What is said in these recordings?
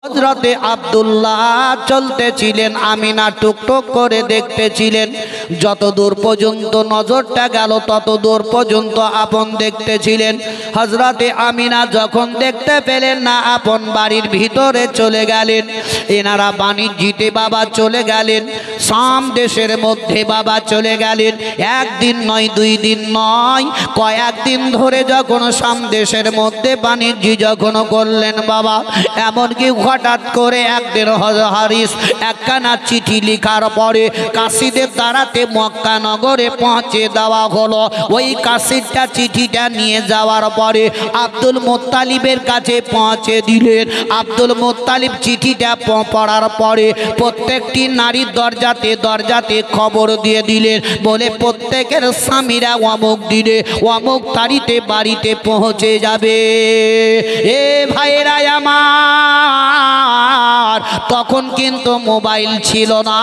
হযরতে আব্দুল্লাহ চলতেছিলেন, আমিনা টুকটুক করে দেখতেছিলেন। যত দূর পর্যন্ত নজরটা গেল তত দূর পর্যন্ত আপন দেখতেছিলেন। হযরতে আমিনা যখন দেখতে পেলেন না, আপন বাড়ির ভিতরে চলে গেলেন। এনারা বাণিজ্যিতে বাবা চলে গেলেন, শাম দেশের মধ্যে বাবা চলে গেলেন। একদিন নয়, দুই দিন নয়, কয়েকদিন ধরে যখন শাম দেশের মধ্যে বাণিজ্য যখন করলেন বাবা, এমনকি হঠাৎ করে একদিন হারিস একখানা চিঠি লিখার পরে কাসিদের দ্বারাতে মক্কা নগরে পৌঁছে দেওয়া হলো। ওই কাসিদটা চিঠিটা নিয়ে যাওয়ার পরে আব্দুল মুত্তালিবের কাছে পৌঁছে দিলেন। আব্দুল মুত্তালিব চিঠিটা পড়ার পরে প্রত্যেকটি নারীর দরজাতে দরজাতে খবর দিয়ে দিলেন, বলে প্রত্যেকের স্বামীরা অমুক দিনে অমুক তারিখে বাড়িতে পৌঁছে যাবে। এ ভাইরা আমার, তখন কিন্তু মোবাইল ছিল না।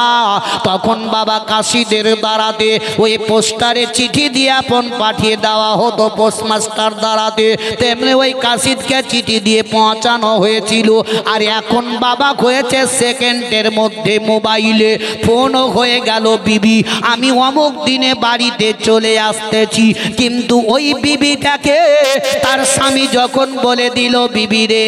তখন বাবা কাশিদের দ্বারাতে ওই পোস্টারে চিঠি দিয়ে আপন পাঠিয়ে দেওয়া হতো, পোস্টমাস্টার দ্বারাতে। তেমনি ওই কাশিদকে চিঠি দিয়ে পৌঁছানো হয়েছিল। আর এখন বাবা হয়েছে সেকেন্ডের মধ্যে মোবাইলে ফোনও হয়ে গেল, বিবি আমি অমুক দিনে বাড়িতে চলে আসতেছি। কিন্তু ওই বিবিটাকে তার স্বামী যখন বলে দিল, বিবি রে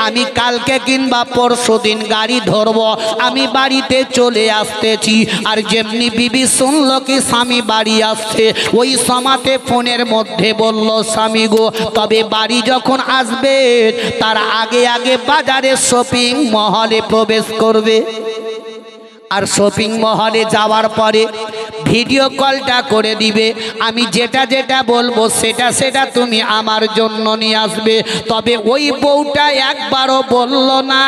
আমি কালকে কিংবা পরশু দিন গাড়ি ধরবো, আমি বাড়িতে চলে আসতেছি। আর যেমনি বিবি শুনলো কি স্বামী বাড়ি আসছে, ওই সময়তে ফোনের মধ্যে বলল, স্বামী গো তবে বাড়ি যখন আসবে তার আগে আগে বাজারে শপিং মহলে প্রবেশ করবে। আর শপিং মহলে যাওয়ার পরে ভিডিও কলটা করে দিবে, আমি যেটা যেটা বলবো সেটা সেটা তুমি আমার জন্য নিয়ে আসবে। তবে ওই বউটা একবারও বলল না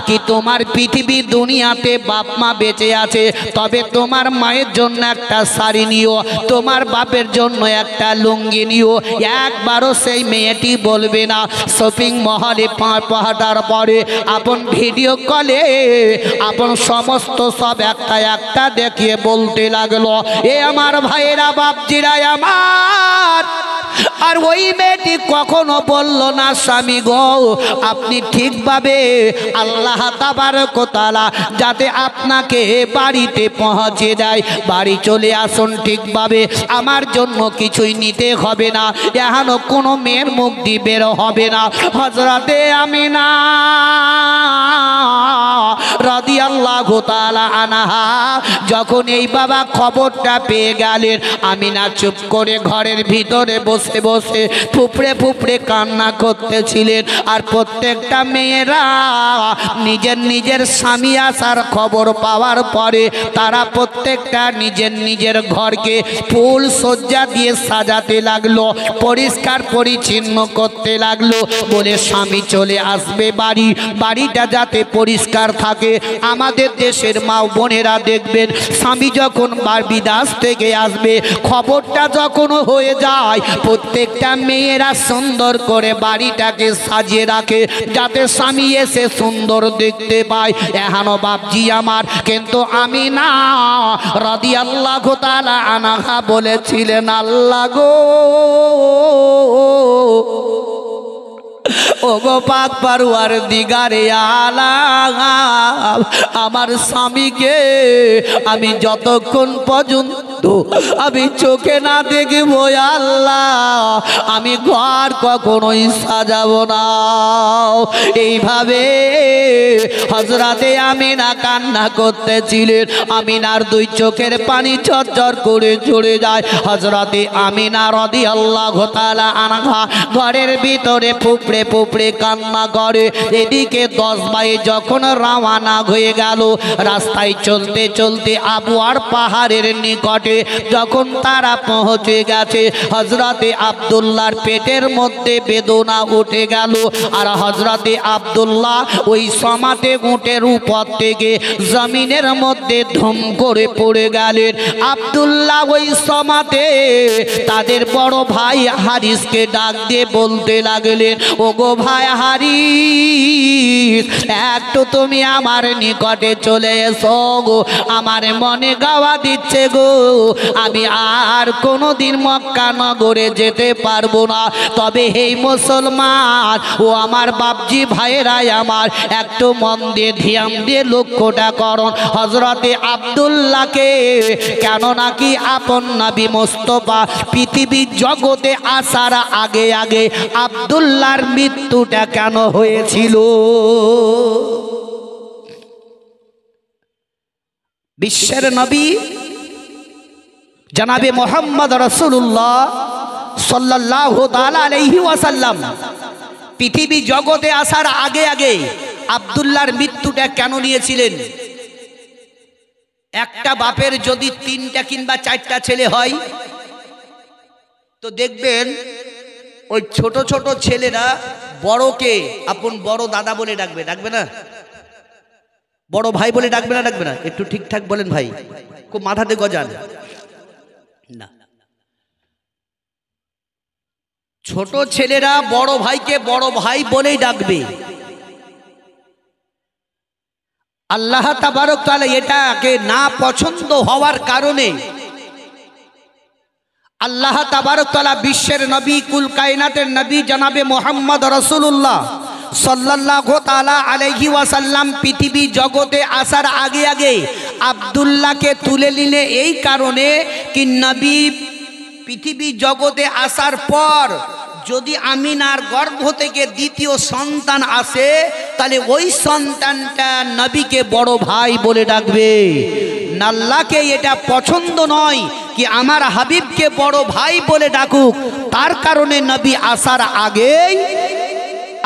কি তোমার পৃথিবী দুনিয়াতে বাপ মা বেঁচে আছে, তবে তোমার মায়ের জন্য একটা শাড়ি নিও, তোমার বাপের জন্য একটা লুঙ্গি নিও। একবারও সেই মেয়েটি বলবে না। শপিং মহলে পাঠার পরে আপন ভিডিও কলে আপন সমস্ত সব একটা একটা দেখিয়ে বলতে লাগলো, এ আমার ভাইয়েরা বাপজিরা আমার। আর ওই মেয়েটি কখনো বলল না, স্বামী গো আপনি ঠিকভাবে আল্লাহ তাবারক ওয়া তাআলা যাতে আপনাকে বাড়িতে পৌঁছে দেয়, বাড়ি চলে আসুন ঠিকভাবে, আমার জন্য কিছুই নিতে হবে না, এখনো কোনো মেয়ের মুখ দিয়ে বের হবে না। হযরতে আমিনা রাদিয়াল্লাহু তাআলা আনহা যখন এই বাবা খবরটা পেয়ে গেলেন, আমিনা চুপ করে ঘরের ভিতরে বসে বসে ফুপড়ে ফুপড়ে কান্না করতেছিলেন। আর প্রত্যেকটা মেয়েরা নিজের নিজের স্বামী আসার খবর পাওয়ার পরে তারা প্রত্যেকটা নিজের নিজের ঘরকে ফুল সজ্জা দিয়ে সাজাতে লাগলো, পরিষ্কার পরিচ্ছন্ন করতে লাগলো, বলে স্বামী চলে আসবে বাড়ি, বাড়িটা যাতে পরিষ্কার থাকে। আমাদের দেশের মা বোনেরা দেখবেন স্বামী যখন বিদেশ থেকে আসবে খবরটা যখন হয়ে যায়, প্রত্যেকটা মেয়েরা সুন্দর করে বাড়িটাকে সাজিয়ে রাখে যাতে স্বামী এসে সুন্দর দেখতে পায়। এখনো বাপজি আমার, কিন্তু আমিনা রাদিয়াল্লাহু তাআলা আনহা বলেছিলেন, আল্লাহ গো ও গো পাক পরওয়ারদিগারে আলাম, আমার স্বামীকে আমি যতক্ষণ পর্যন্ত আমি চোখে না দেখব আল্লাহ আমি ঘর কখনোই সাজাবো না। এইভাবে হযরতে আমিনা কান্না করতেছিলেন। আমিনার দুই চোখের পানি ঝরঝর করে ঝরে যায়। হযরতে আমিনা রাদিয়াল্লাহু তাআলা আনহা ঘরের ভিতরে ফুপড়ে ফুপড়ে কান্না করে। এদিকে 10 ভাই যখন রওনা হয়ে গেল, রাস্তায় চলতে চলতে আবওয়ার পাহাড়ের নিকটে যখন তারা পৌঁছে গেছে, হযরতে আব্দুল্লাহর পেটের মধ্যে বেদনা উঠে গেল। আর হযরতে আব্দুল্লাহ ওই সময় সমাতে উটের উপর থেকে জমিনের মধ্যে ধুম করে পড়ে গেলেন। আব্দুল্লাহ ওই সমাতে তাদের বড় ভাই হারিসকে ডাক দিয়ে বলতে লাগলেন, ওগো ভাই হারিস, একটু তুমি আমার নিকটে চলে এসো গো, আমার মনে গাওয়া দিচ্ছে গো, আমি আর কোনোদিন মক্কা নগরে যেতে পারবো না। তবে হেই মুসলমান ও আমার বাপজি ভাইয়েরাই আমার, একটু মন দিয়ে ধ্যান দিয়ে লক্ষ্যটা করুন হযরতে আব্দুল্লাহকে, কেন নাকি আপন নবী মুস্তাফা পৃথিবীর জগতে আসার আগে আগে আব্দুল্লাহর মৃত্যুটা কেন হয়েছিল। বিশ্বের নবী জনাবে মুহাম্মদ রাসূলুল্লাহ সাল্লাল্লাহু তাআলা আলাইহি ওয়াসাল্লাম পৃথিবী জগতে আসার আগে আগে আব্দুল্লাহর মৃত্যুটা কেন নিয়েছিলেন? একটা বাপের যদি 3টা কিংবা 4টা ছেলে হয় তো দেখবেন ওই ছোট ছোট ছেলেরা বড়কে আপন বড় দাদা বলে ডাকবে, ডাকবে না? বড় ভাই বলে ডাকবে না, ডাকবে না? একটু ঠিকঠাক বলেন ভাই, খুব মাথাতে গজান না। ছোট ছেলেরা বড় ভাইকে বড় ভাই বলেই ডাকবে। আল্লাহ তাবারক তাআলা এটাকে না পছন্দ হওয়ার কারণে আল্লাহ তাবারক তাআলা বিশ্বের নবী, কুল কায়নাতের নবী জনাবে মুহাম্মদ রাসূলুল্লাহ সাল্লাল্লাহু তাআলা আলাইহি ওয়াসাল্লাম পৃথিবী জগতে আসার আগে আগে আব্দুল্লাহকে তুলে নিলে এই কারণে কি নবী পৃথিবী জগতে আসার পর যদি আমিনার গর্ভ থেকে দ্বিতীয় সন্তান আসে তাহলে ওই সন্তানটা নবীকে বড় ভাই বলে ডাকবে। আল্লাহকে এটা পছন্দ নয় কি আমার হাবিবকে বড় ভাই বলে ডাকুক, তার কারণে নবী আসার আগেই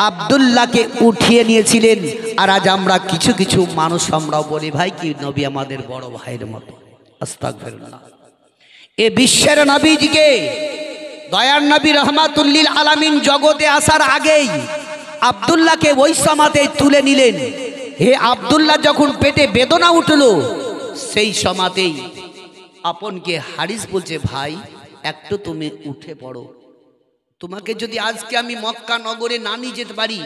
আব্দুল্লাহকে উঠিয়ে নিয়েছিলেন। আর আজ আমরা কিছু কিছু মানুষ আমরাও বলি ভাই কি নবী আমাদের বড় ভাইয়ের মতো। আস্তাগফিরুল্লাহ। এ বিশ্বের নবীজিকে, দয়ার নবী রহমাতুল লিল আলামিন জগতে আসার আগেই আব্দুল্লাহকে ওই সমাতে তুলে নিলেন। হে আব্দুল্লাহ যখন পেটে বেদনা উঠলো সেই সমাতেই আপনকে হারিস বলছে, ভাই একটু তুমি উঠে পড়ো, তোমাকে যদি আজকে আমি মক্কা নগরে না নিয়ে যেতে পারি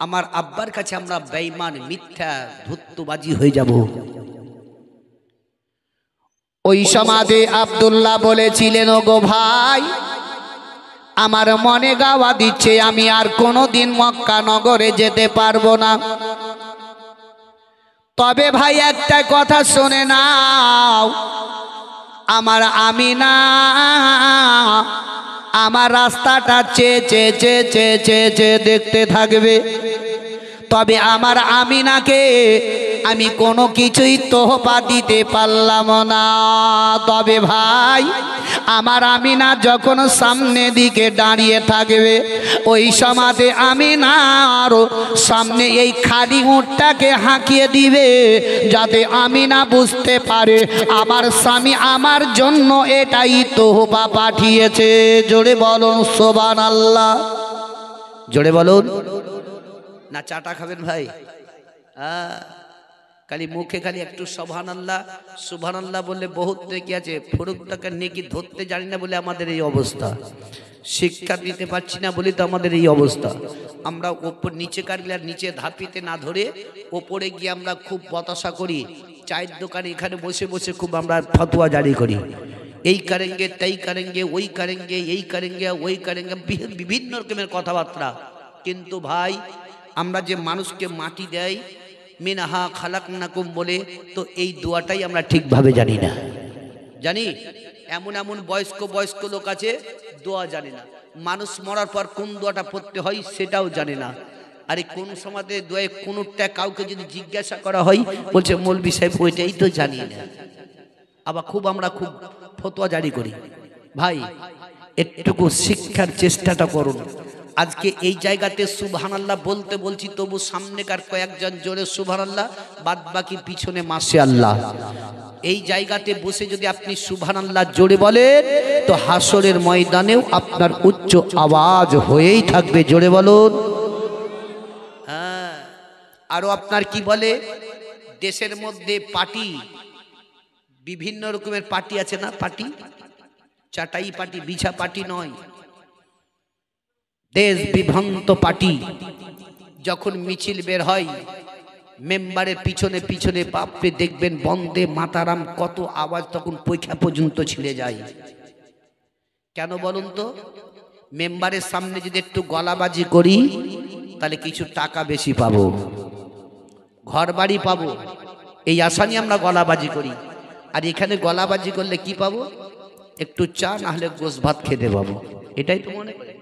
আমার আব্বার কাছে আমরা বেঈমান মিথ্যা ধূর্তবাজি হয়ে যাব। ওই সমাজে আব্দুল্লাহ বলেছিলেন, ওগো ভাই আমার মনে গাওয়া দিচ্ছে আমি আর কোনোদিন মক্কা নগরে যেতে পারবো না। তবে ভাই একটা কথা শুনে নাও, আমার আমিনা আমার রাস্তাটা চেয়ে চেয়ে চেয়ে চেয়ে চেয়ে চেয়ে দেখতে থাকবে। তবে আমার আমিনাকে আমি কোনো কিছুই তোহফা দিতে পারলাম না। তবে ভাই আমার আমিনা যখন সামনে দিকে দাঁড়িয়ে থাকবে ওই সমাজে আমিনার সামনে এই খালি উটটাকে হাঁকিয়ে দিবে যাতে আমিনা বুঝতে পারে আমার স্বামী আমার জন্য এটাই তোহফা পাঠিয়েছে। জোরে বলুন সুবহানাল্লাহ, জোরে বলুন। না চাটা খাবেন ভাই? খালি মুখে খালি একটু সুবহানাল্লাহ সুবহানাল্লাহ বললে বহুত নেকি আছে, ফরুকটাকে নেকি ধরতে জানি না বলে আমাদের এই অবস্থা, শিক্ষা দিতে পারছি না বলে তো আমাদের এই অবস্থা। আমরা ওপর নিচে কাটলে আর নিচে ধাপিতে না ধরে ওপরে গিয়ে আমরা খুব বতাসা করি, চায়ের দোকানে এখানে বসে বসে খুব আমরা ফতোয়া জারি করি, এই করেঙ্গে তাই করেঙ্গে, ওই করেঙ্গে এই করেঙ্গে ওই করেঙ্গে, বিভিন্ন রকমের কথাবার্তা। কিন্তু ভাই আমরা যে মানুষকে মাটি দেয় মিনহা খালাকনাকুম বলে, তো এই দোয়াটাই আমরা ঠিকভাবে জানি না। জানি এমন এমন বয়স্ক বয়স্ক লোক আছে দোয়া জানে না, মানুষ মরার পর কোন দোয়াটা পড়তে হয় সেটাও জানে না। আরে কোন সমাজে দোয়া কোনটা কাউকে যদি জিজ্ঞাসা করা হয় বলছে মৌলভী সাহেব ওইটাই তো জানি না। আবার খুব আমরা খুব ফতোয়া জারি করি। ভাই একটুকু শিক্ষার চেষ্টাটা করুন। আজকে এই জায়গাতে সুবহানাল্লাহ বলতে বলছি, তবু সামনেকার কয়েকজন জোরে সুবহানাল্লাহ, বাদ বাকি পিছনে মাশাআল্লাহ। এই জায়গাতে বসে যদি আপনি সুবহানাল্লাহ জোরে বলেন তো হাসরের ময়দানেও আপনার উচ্চ আওয়াজ হয়েই থাকবে। জোরে বলুন। আরো আপনার কি বলে দেশের মধ্যে পার্টি, বিভিন্ন রকমের পার্টি আছে না, পার্টি চাটাই পার্টি, বিছা পার্টি নয়, দেশ বিভ্রান্ত পার্টি। যখন মিছিল বের হয় মেম্বারের পিছনে পিছনে বাপরে দেখবেন বন্দে মাতারাম কত আওয়াজ, তখন পৈখা পর্যন্ত ছিঁড়ে যায়। কেন বলুন তো? মেম্বারের সামনে যদি একটু গলাবাজি করি তাহলে কিছু টাকা বেশি পাবো, ঘর বাড়ি পাবো, এই আশা নিয়ে আমরা গলাবাজি করি। আর এখানে গলাবাজি করলে কি পাবো? একটু চা না হলে গোশ ভাত খেতে পাবো। এটাই তো মনে করে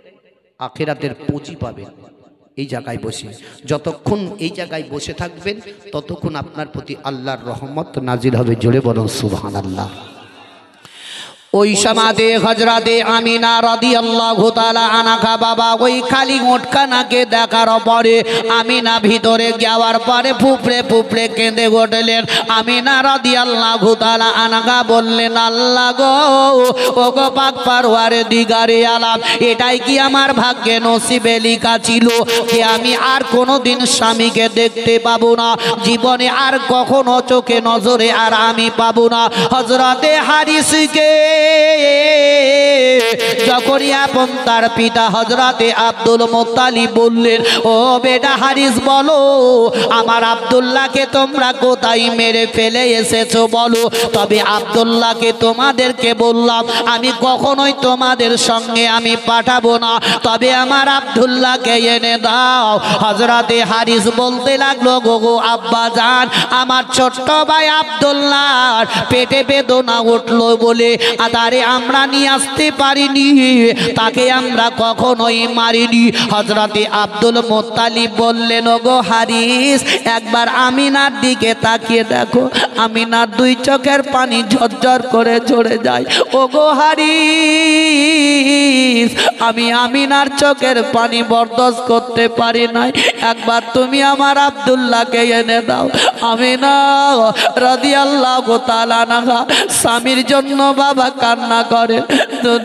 আখিরাতের পুঁজি পাবেন এই জায়গায় বসে। যতক্ষণ এই জায়গায় বসে থাকবেন ততক্ষণ আপনার প্রতি আল্লাহর রহমত নাজিল হবে। জোরে বলুন সুবহানাল্লাহ। ওই সমাদে হযরতে আমিনা রাদিয়াল্লাহু তাআলা আনহা বাবা ওই খালি মোটখানাকে দেখার পরে আমিনা ভিতরে যাওয়ার পরে ফুপড়ে ফুপড়ে কেঁদে উঠলেন। আমিনা রাদিয়াল্লাহু তাআলা আনহা বললেন, আল্লাহ গো, ও গো পাক পারওয়ারে দিগারে আলাম, এটাই কি আমার ভাগ্যে নসিবে লেখা ছিল যে আমি আর কোনোদিন স্বামীকে দেখতে পাবো না, জীবনে আর কখনো চোখে নজরে আর আমি পাবো না। হযরতে হারিসকে যখন আপন তার পিতা হযরতে আব্দুল মুত্তালিব বললেন, ও বেটা হারিস বলো আমার আব্দুল্লাহকে তোমরা কোথায় মেরে ফেলে এসেছো বলো। তবে আব্দুল্লাহকে তোমাদেরকে বললাম আমি কখনোই তোমাদের সঙ্গে আমি পাঠাবো না, তবে আমার আব্দুল্লাহকে এনে দাও। হযরতে হারিস বলতে লাগলো, গো আব্বা জান, আমার ছোট্ট ভাই আব্দুল্লাহর পেটে বেদনা উঠলো বলে তারে আমরা নিয়ে আসতে পারিনি, তাকে আমরা কখনোই মারিনি। হযরতে আব্দুল মুত্তালিব বললেন, ওগো হারিস একবার আমিনার দিকে তাকিয়ে দেখো। আমিনার দুই চোখের পানি ঝরঝর করে ঝরে যায়। ওগো হারিস, আমি আমিনার চোখের পানি বরদাস্ত করতে পারি নাই, একবার তুমি আমার আব্দুল্লাহকে এনে দাও। আমিনা রাদিয়াল্লাহু তাআলা আনহা স্বামীর জন্য বাবা কান্না করে,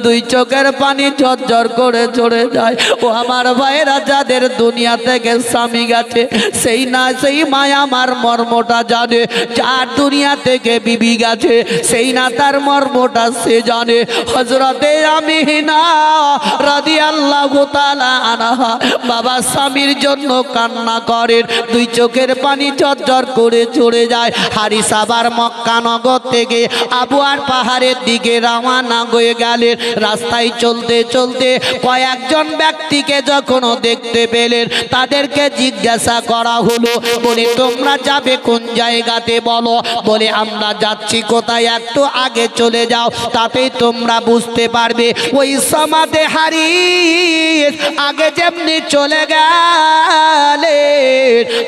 দুই চোখের পানি ঝরঝর করে ঝরে যায়। ও আমার ভাইরা যাদের দুনিয়া থেকে স্বামী গেছে সেই না সেই মায়া আমার মর্মটা জানে, যার দুনিয়া থেকে বিবি গেছে সেই না তার মর্মটা সে জানে। হযরতে আমিনা রাদিয়াল্লাহু তাআলা আনহা বাবা স্বামীর জন্য কান্না করেন, দুই চোখের পানি ঝরঝর করে ঝরে যায়। হারিস আবার মক্কা নগর থেকে আবওয়ার পাহাড়ের দিকে রওনা হয়ে গেলেন। রাস্তায় চলতে চলতে কয়েকজন ব্যক্তিকে যখন দেখতে পেলেন তাদেরকে জিজ্ঞাসা করা হলো, বলে তোমরা যাবে কোন জায়গাতে বলো। বলে আমরা যাচ্ছি কোথায়, একটু আগে চলে যাও তাতেই তোমরা বুঝতে পারবে। ওই সমাদে হারিস আগে যেমনি চলে গেলেন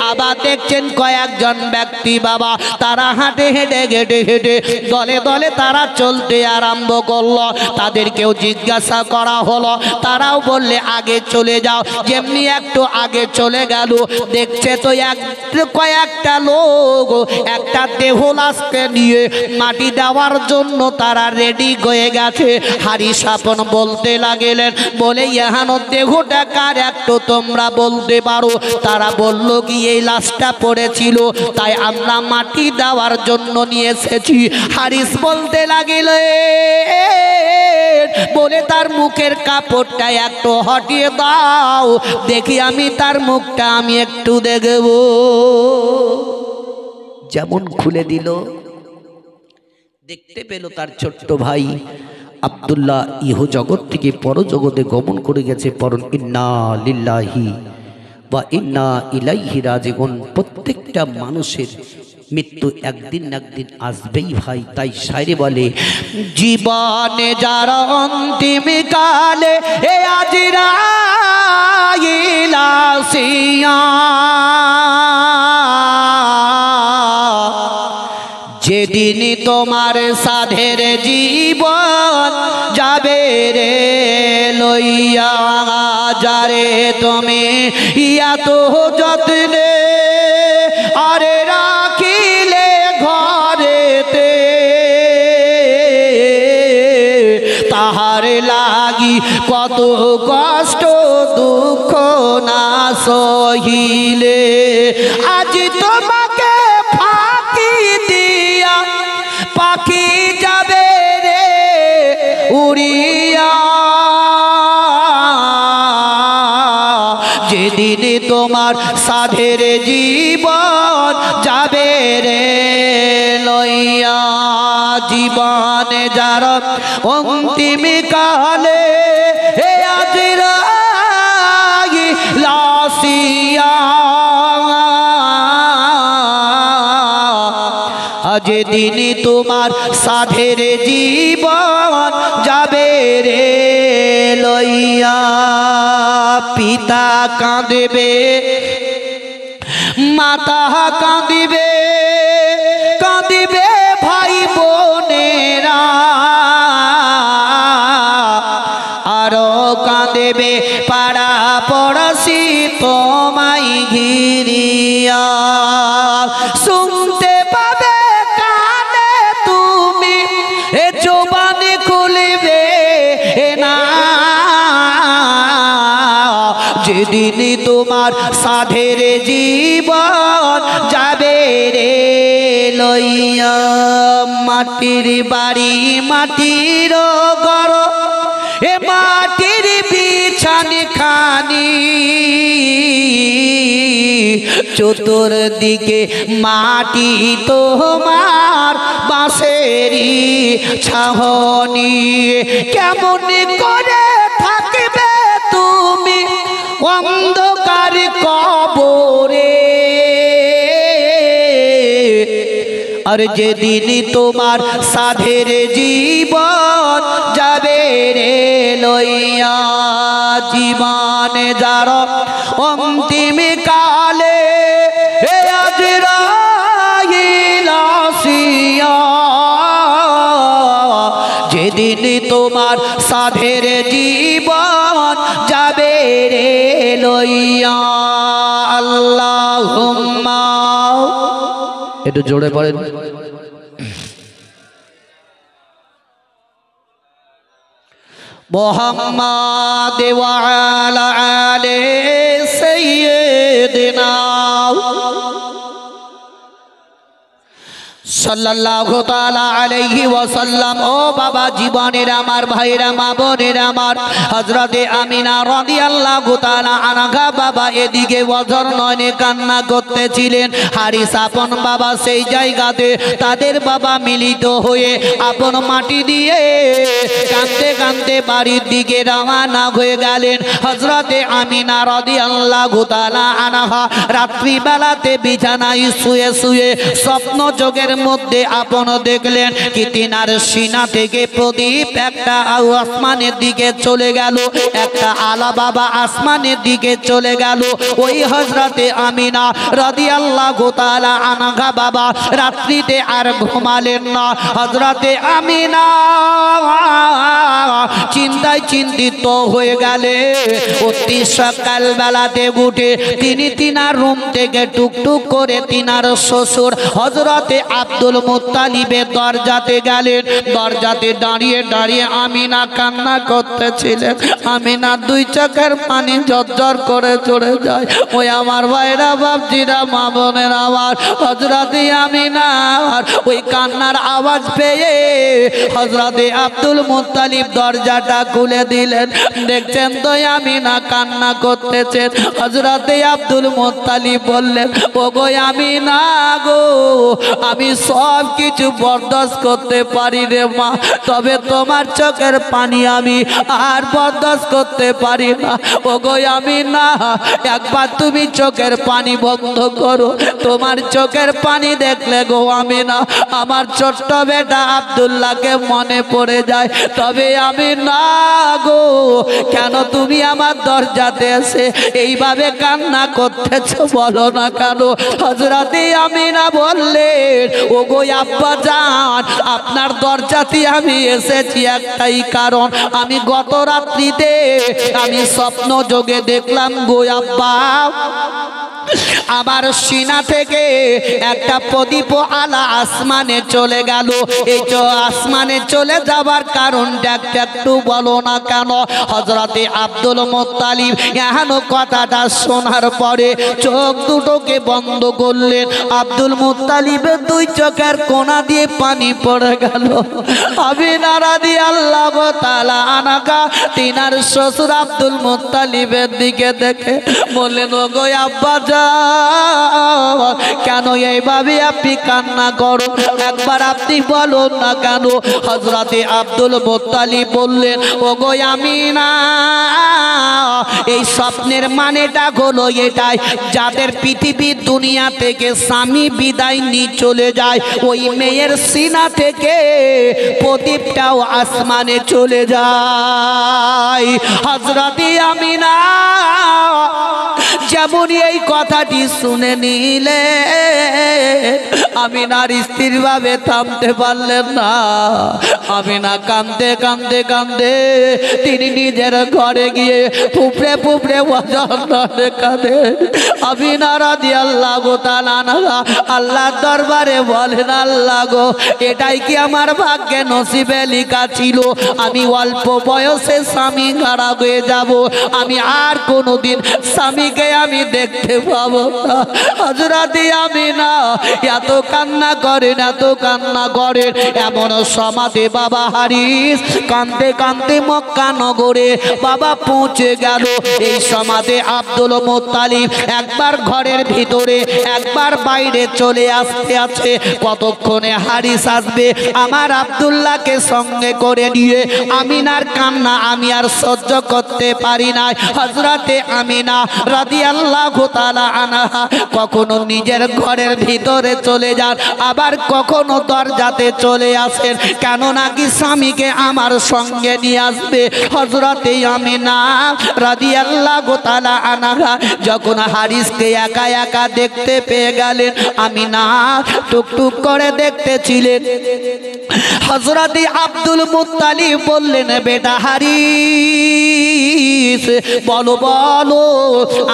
আবার দেখছেন কয়েকজন ব্যক্তি বাবা তারা হাঁটে হেঁটে হেঁটে হেঁটে দলে দলে তারা চলতে আরম্ভ করলো। তাদেরকেও জিজ্ঞাসা করা হলো, তারাও বললে আগে চলে যাও। যেমনি একটু আগে চলে গেল দেখছে তো কয়েকটা লোক একটা দেহ লাশকে নিয়ে মাটি দেওয়ার জন্য তারা রেডি হয়ে গেছে। হারিস আপন বলতে লাগলেন, বলে ইহানো দেহটা কার একটু তোমরা বলতে পারো। তারা বলল কি এই লাশটা পড়েছিল তাই আমরা মাটি দেওয়ার জন্য নিয়ে এসেছি। হারিস বলতে লাগলেন, বলে তার মুখের কাপড়টা একটু হটিয়ে দাও দেখি আমি তার মুখটা আমি একটু দেখব। যেমন খুলে দিল দেখতে পেল তার ছোট্ট ভাই আব্দুল্লাহ ইহ জগৎ থেকে পরজগতে গমন করে গেছে। পরন ইন্না লিল্লাহি ওয়া ইন্না ইলাইহি রাজিউন। প্রত্যেকটা মানুষের মৃত্যু একদিন না একদিন আসবেই ভাই। তাই শায়রে বলে, জীবনে যার অন্তিম কালে এ আজরাইল আসিয়া, যেদিন তোমার সাধের জীবন যাবে রে লইয়া, যারে তুমি ইয়াত যত্নে আরে রাখিলে ঘরেতে, তাহার লাগি কত কষ্ট দুঃখ না সহিলে আজ তোমাকে ফাঁকি দিয়া পাখি যাবে রে উড়িয়া যেদিন তোমার সাধের জীবন যাবে রে লইয়া জীবনে যার অন্তিম কালে হে আজরাইল লাসিয়া যেদিন তোমার সাধের জীবন যাবে রে লইয়া পিতা কাঁদবে মাতা কাঁদিবে কাঁদিবে ভাই বোনেরা আরো কাঁদেবে পাড়া পড়শি তোমায় ঘিরিয়া শুনতে পাবে কানে তুমি এ জবান খুলবে না যেদিন তোমার সাধের জীবন যাবে রে লইয়া মাটির বাড়ি মাটির ঘর এ মাটির বিছানি খানি চতুর্দিকে মাটি তোমার বাঁশেরই ছাহনি কেমন করে থাকবে তুমি অন্ধকার কবরে আর যেদিন তোমার সাধের জীবন যাবে রে লইয়া জীবনে যার অন্তিম কালে হে আজরাইল আসিয়া যেদিন তোমার সাধের জীবন যাবে রে লইয়া আল্লাহুম্মা একটু জোরে পড়েন মুহাম্মাদ ওয়া আলা আলি সাইয়্যিদিনা সাল্লাল্লাহু তাআলা আলাইহি ওয়াসাল্লাম ও বাবা জীবনের আমার ভাইরা মা বোনেরা আমার হযরতে আমিনা রাদিয়াল্লাহু তাআলা আনহা বাবা এদিকে ওজর নয়নে কান্না করতেছিলেন হারিস আপন বাবা সেই জায়গাতে তাদের বাবা মিলিত হয়ে আপন মাটি দিয়ে কাঁদতে কাঁদতে বাড়ির দিকে রওনা হয়ে গেলেন হযরতে আমিনা রাদিয়াল্লাহু তাআলা আনহা রাত্রি বেলাতে বিছানায় শুয়ে শুয়ে স্বপ্ন যোগের মধ্যে আপন দেখলেন কি তিনার সিনা থেকে প্রদীপ একটা আসমানের দিকে চলে গেল একটা আলা বাবা আসমানের দিকে চলে গেল ওই হযরতে আমিনা রাদিয়াল্লাহু তাআলা আনহা বাবা রাত্রিতে আর ঘুমালেন না হযরতে আমিনা চিন্তায় চিন্তিত হয়ে গেলে অতি সকাল বেলাতে উঠে তিনি তিনার রুম থেকে টুকটুক করে তিনার শ্বশুর হযরতে আব্দুল মুত্তালিবের দরজাতে গেলেন দরজাতে দাঁড়িয়ে দাঁড়িয়ে আমিনা কান্না করতেছিলেন আমিনা দুই চোখের পানি ঝরঝর করে চলে যায় ওই আমার ভাইরা বাপজিরা মা বোনের আমার হযরতে আমিনা ওই কান্নার আওয়াজ পেয়ে হযরতে আব্দুল মুত্তালিব দরজাটা খুলে দিলেন দেখছেন তো আমিনা কান্না করতেছেন হযরতে আব্দুল মুত্তালিব বললেন ওগো আমিনা গো আমি সব কিছু বরদাস্ত করতে পারি রে মা তবে তোমার চোখের পানি আমি আর বরদাস্ত করতে পারি না ওগো আমিনা একবার তুমি চোখের পানি বন্ধ করো তোমার চোখের পানি দেখলে গো আমিনা আমার ছোট্ট বেটা আব্দুল্লাহকে মনে পড়ে যায় তবে আমি না গো কেন তুমি আমার দরজাতে এসে এইভাবে কান্না করতেছো বলো না কেন হযরতে আমিনা বললেন ওগো আব্বা জান, আপনার দরজাতে আমি এসেছি একটাই কারণ, আমি গত রাত্রিতে আমি স্বপ্ন যোগে দেখলাম গো আব্বা, আমার সিনা থেকে একটা প্রদীপ আলা আসমানে চলে গেল। এই যে আসমানে চলে যাবার কারণটা একটু বলো না কেন? হযরতে আব্দুল মুত্তালিব এখনো কথাটা শোনার পরে চোখ দুটোকে বন্ধ করলেন। আব্দুল মুত্তালিবের দুই চোখের কোনা দিয়ে পানি পড়ে গেল। আমিনা রাদিয়াল্লাহু তাআলা আনহা তিনার শ্বশুর আব্দুল মুত্তালিবের দিকে দেখে বললেন, ওগো আব্বা কেন এইভাবে আপনি কান্না করো? একবার আপনি বলুন না কেন? হযরতে আব্দুল মুত্তালিব বললেন, ওগো আমিনা, এই স্বপ্নের মানেটা হলো এটাই, যাদের পৃথিবীর দুনিয়া থেকে স্বামী বিদায় নিয়ে চলে যায়, ওই মেয়ের সিনা থেকে প্রদীপটাও আসমানে চলে যায়। হযরতে আমিনা যেমনই এই কথাটি শুনে নিলে আমিনার স্ত্রীর ভাবে থামতে পারলেন না। আমিনা কাঁদতে কাঁদতে কাঁদতে তিনি নিজের ঘরে গিয়ে ফুপড়ে ফুপড়ে বজনে কাঁদে। আমিনা রাদিয়াল্লাহু তাআলা আনহা আল্লাহর দরবারে বলেন, আল্লাহ গো, এটাই কি আমার ভাগ্যে নসিবে লেখা ছিল? আমি অল্প বয়সে স্বামী হারা হয়ে যাব, আমি আর কোনোদিন স্বামীকে আমি দেখতে পাবো না। হযরতে আমিনা এত কান্না করেন, এত কান্না করেন। এমন সমাধে বাবা হারিস কাঁদতে কাঁদতে মক্কা নগরে বাবা পৌঁছে গেল। এই সমাধে আব্দুল মুত্তালিব একবার ঘরের ভিতরে একবার বাইরে চলে আসতে আছে। কতক্ষণে হারিস আসবে আমার আব্দুল্লাহকে সঙ্গে করে নিয়ে? আমিনার কান্না আমি আর সহ্য করতে পারি না। হযরতে আমিনা রাদিয়াল্লাহু তাআলা আনহা কখনো নিজের ঘরের ভিতরে চলে যান, আবার কখনো দরজাতে চলে আসেন, কেন নাকি স্বামীকে আমার সঙ্গে নিয়ে আসবে। হযরতে আমিনা রাদিয়াল্লাহু তাআলা আনহা যখন হারিসকে একা একা দেখতে পেয়ে গেলেন, আমিনা টুকটুক করে দেখতেছিলেন। হযরতে আব্দুল মুত্তালিব বললেন, বেটা হারিস, বলো বলো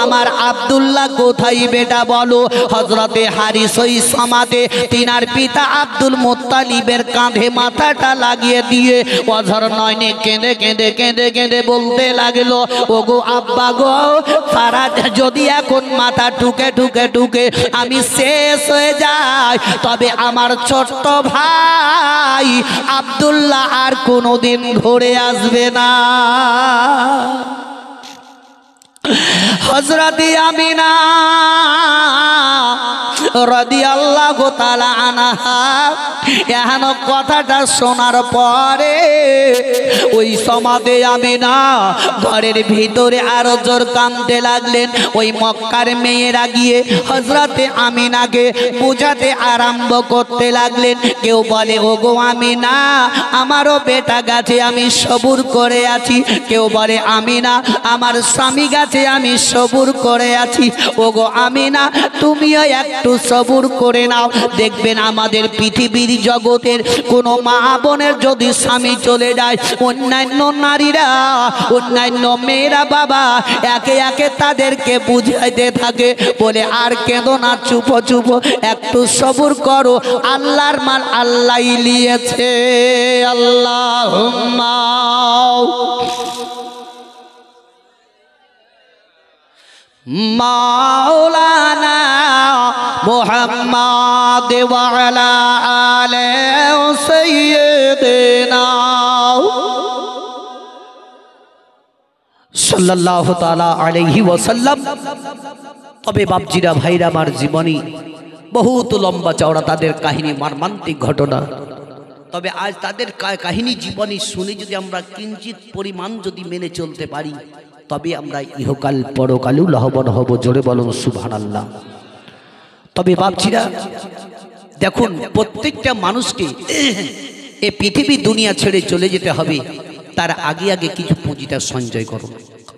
আমার আব্দুল্লাহ কোথায় বেটা বলো। হযরতে হারিস ওই সমাধে তিনার পিতা আব্দুল মুত্তালিবের কাঁধে মাথাটা লাগিয়ে দিয়ে অঝর নয়নে কেঁদে কেঁদে কেঁদে কেঁদে বলতে লাগলো, ওগো আব্বা গো, সারা যদি এখন মাথা ঠুকে ঠুকে ঠুকে আমি শেষ হয়ে যাই, তবে আমার ছোট্ট ভাই আব্দুল্লাহ আর কোনোদিন ঘুরে আসবে না। হযরতে আমিনা রাদিয়াল্লাহু তাআলা আনহা এহেন কথাটা শোনার পরে ওই সমাধে আমিনা ঘরের ভিতরে আরো জোর কাঁদতে লাগলেন। ওই মক্কার মেয়েরা গিয়ে হযরতে আমিনাকে বোঝাতে আরম্ভ করতে লাগলেন। কেউ বলে, ওগো আমিনা, আমারও বেটা গাছে আমি সবুর করে আছি। কেউ বলে, আমিনা, আমার স্বামী গাছে আমি সবুর করে আছি। ওগো আমিনা, তুমিও একটু সবুর করে নাও, দেখবেন আমাদের পৃথিবীর জগতের কোনো মা বোনের যদি স্বামী চলে যায়, অন্যান্য নারীরা অন্যান্য মেয়েরা বাবা একে একে তাদেরকে বুঝাইতে থাকে, বলে আর কেঁদো না, চুপো চুপো একটু সবুর করো, আল্লাহর মাল আল্লাহই নিয়েছে। আল্লাহুম্মা মাওলানা মুহাম্মদ ওয়া আলা আলি সাইয়্যিদিনা সাল্লাল্লাহু তাআলা আলাইহি ওয়াসাল্লাম। তবে বাপজিরা ভাইরা আমার জীবনী বহুত লম্বা চওড়া তাদের কাহিনী, মর্মান্তিক ঘটনা। তবে আজ তাদের কাহিনী জীবনী শুনে যদি আমরা কিঞ্চিত পরিমাণ যদি মেনে চলতে পারি, তবে আমরা ইহকাল পরকালেও লাভবান হব। জোরে বলুন সুবহানাল্লাহ। তবে বাপজিরা দেখুন, প্রত্যেকটা মানুষকে এই পৃথিবী দুনিয়া ছেড়ে চলে যেতে হবে, তার আগে আগে কিছু পুঁজিটা সঞ্চয় করুন।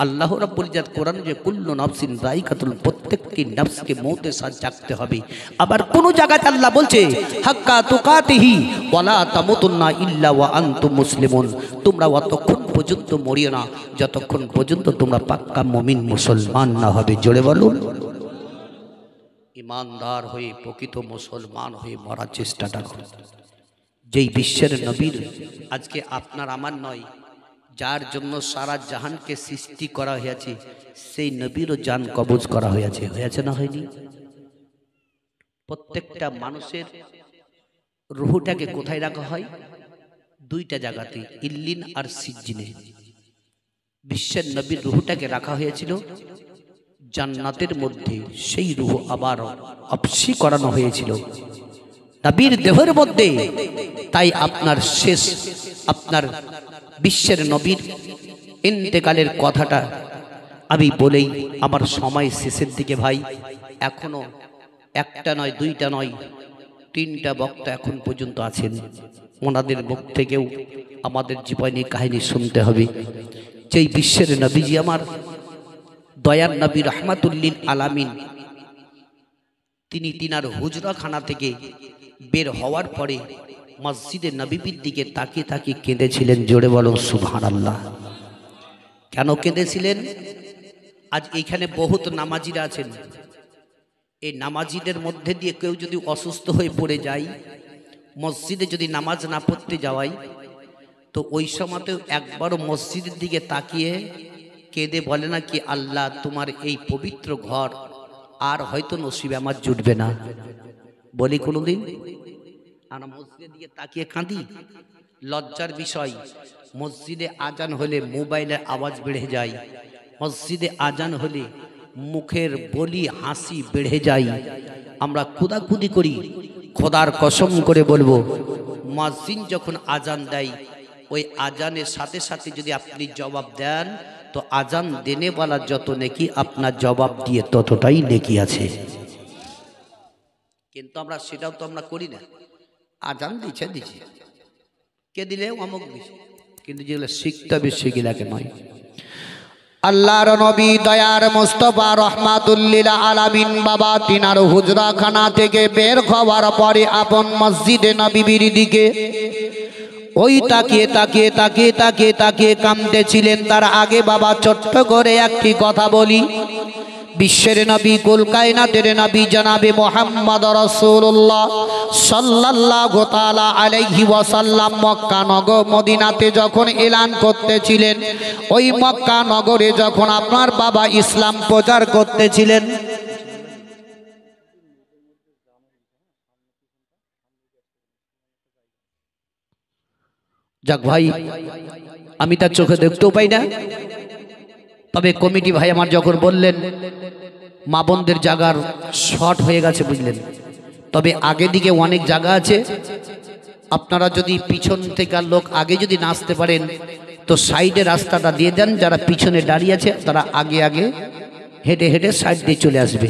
আল্লাহ রাব্বুল ইজ্জত কোরআনে যে কুল্লু নাফসিন যায়িকাতুল, প্রত্যেকটি নফসকে মওতের সাথে জাগতে হবে। আবার কোন জায়গায় আল্লাহ বলছে হাক্কা তুকাতিহি ওয়ালা তামুতুন্না ইল্লা ওয়া আনতুম মুসলিমুন, তোমরা অতক্ষণ পর্যন্ত মরিও না যতক্ষণ পর্যন্ত তোমরা পাক্কা মুমিন মুসলমান না হবে। জোরে বলুন। ইমানদার হয়ে প্রকৃত মুসলমান হয়ে মরার চেষ্টাটা করুন। যেই বিশ্বের নবীর আজকে আপনার আমার নয়, যার জন্য সারা জাহানকে সৃষ্টি করা হয়েছে, সেই নবীরও জান কবজ করা হয়েছে। হয়েছে না হয়নি? প্রত্যেকটা মানুষের রুহটাকে কোথায় রাখা হয়? দুইটা জায়গাতে, ইল্লিন আর সিজ্জিনে। বিশ্বের নবীর রুহটাকে রাখা হয়েছিল জান্নাতের মধ্যে, সেই রুহ আবার অপসি করানো হয়েছিল নবীর দেহের মধ্যে। তাই আপনার শেষ, আপনার বিশ্বের নবীর ইন্তেকালের কথাটা আমি বলেই আমার সময় শেষের দিকে ভাই। এখনো একটা নয়, দুইটা নয়, তিনটা বক্তা এখন পর্যন্ত আছেন। ওনাদের মুখ থেকেও আমাদের জীবনী কাহিনী শুনতে হবে। যেই বিশ্বের নবীজি আমার দয়ার নবী রহমাতুল্লিল আলামিন, তিনি তিনার হুজরাখানা থেকে বের হওয়ার পরে মসজিদে নববীর দিকে তাকিয়ে তাকিয়ে কেঁদেছিলেন। জোরে বলো সুবহানাল্লাহ। কেন কেঁদেছিলেন? আজ এইখানে বহুত নামাজিরা আছেন, এই নামাজিদের মধ্যে দিয়ে কেউ যদি অসুস্থ হয়ে পড়ে যায়, মসজিদে যদি নামাজ না পড়তে যাওয়াই, তো ওই সময়তেও একবারও মসজিদের দিকে তাকিয়ে কেঁদে বলে না কি আল্লাহ তোমার এই পবিত্র ঘর আর হয়তো নসিবে আমার জুটবে না, বলি কোনোদিন? আমরা মসজিদের দিকে তাকিয়ে কাঁদি। লজ্জার বিষয়, মসজিদে আজান হলে মোবাইলের আওয়াজ বেড়ে যায়, মসজিদে আজান হলে মুখের বলি হাসি বেড়ে যায়। আমরা কুদাকুদি করি। খোদার কসম করে বলবো, মুয়াজ্জিন যখন আজান দেয়, ওই আজানের সাথে সাথে যদি আপনি জবাব দেন, তো আজান দেনেওয়ালা যত নেকি, আপনার জবাব দিয়ে ততটাই নেকি আছে। কিন্তু আমরা সেটাও তো আমরা করি না। আজান দিচ্ছে কে দিলে অমুক দিছে, কিন্তু যেগুলো শিখতে হবে সেগুলাকে নয়। আল্লাহর নবী দয়ার মুস্তাফা রহমাতুল্লিল আলামিন বাবা তিনার হুজরাখানা থেকে বের হওয়ার পরে আপন মসজিদে নববীর দিকে ওই তাকিয়ে তাকিয়ে তাকিয়ে তাকিয়ে তাকিয়ে কাঁদতেছিলেন। তার আগে বাবা ছোট্ট করে একটি কথা বলি। বিশ্বের নবী, কুল কায়নাতের নবী জনাবে মুহাম্মদ রাসূলুল্লাহ সাল্লাল্লাহু তাআলা আলাইহি ওয়াসাল্লাম মক্কা নগর মদিনাতে যখন এলান করতেছিলেন, ওই মক্কা নগরে যখন আপনার বাবা ইসলাম প্রচার করতেছিলেন, যাক ভাই, আমি তার চোখে দেখতেও পাই না, তবে কমিটি ভাই আমার যখন বললেন মা বোনদের জায়গার শর্ট হয়ে গেছে, বুঝলেন, তবে আগে দিকে অনেক জায়গা আছে। আপনারা যদি পিছন থেকে লোক আগে যদি না আসতে পারেন, তো সাইডে রাস্তাটা দিয়ে দেন, যারা পিছনে দাঁড়িয়ে আছে তারা আগে আগে হেঁটে হেঁটে সাইড দিয়ে চলে আসবে।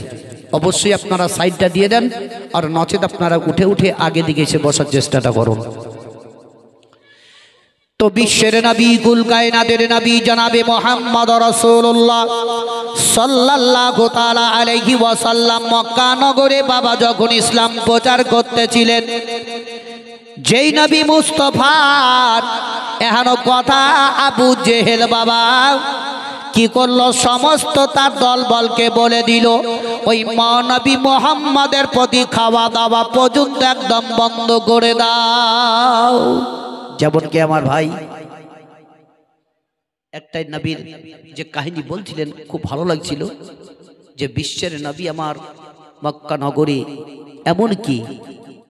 অবশ্যই আপনারা সাইডটা দিয়ে দেন, আর নচেত আপনারা উঠে উঠে আগে দিকে এসে বসার চেষ্টাটা করুন। তো বিশ্বের নবী, কুল কায়নাতের নবী জনাবে মুহাম্মদ রাসূলুল্লাহ সাল্লাল্লাহু তাআলা আলাইহি ওয়াসাল্লাম মক্কা নগরে বাবা যখন ইসলাম প্রচার করতেছিলেন, যেই নবী মুস্তাফার এখনো কথা আবু জেহেল বাবা কি করলো, সমস্ত তার দলবলকে বলে দিল ওই নবী মুহাম্মাদের প্রতি খাওয়া দাওয়া পর্যন্ত একদম বন্ধ করে দাও। যেমন কি আমার ভাই একটাই নবীর যে কাহিনী বলছিলেন, খুব ভালো লাগছিল, যে বিশ্বের নবী আমার মক্কা নগরী এমন কি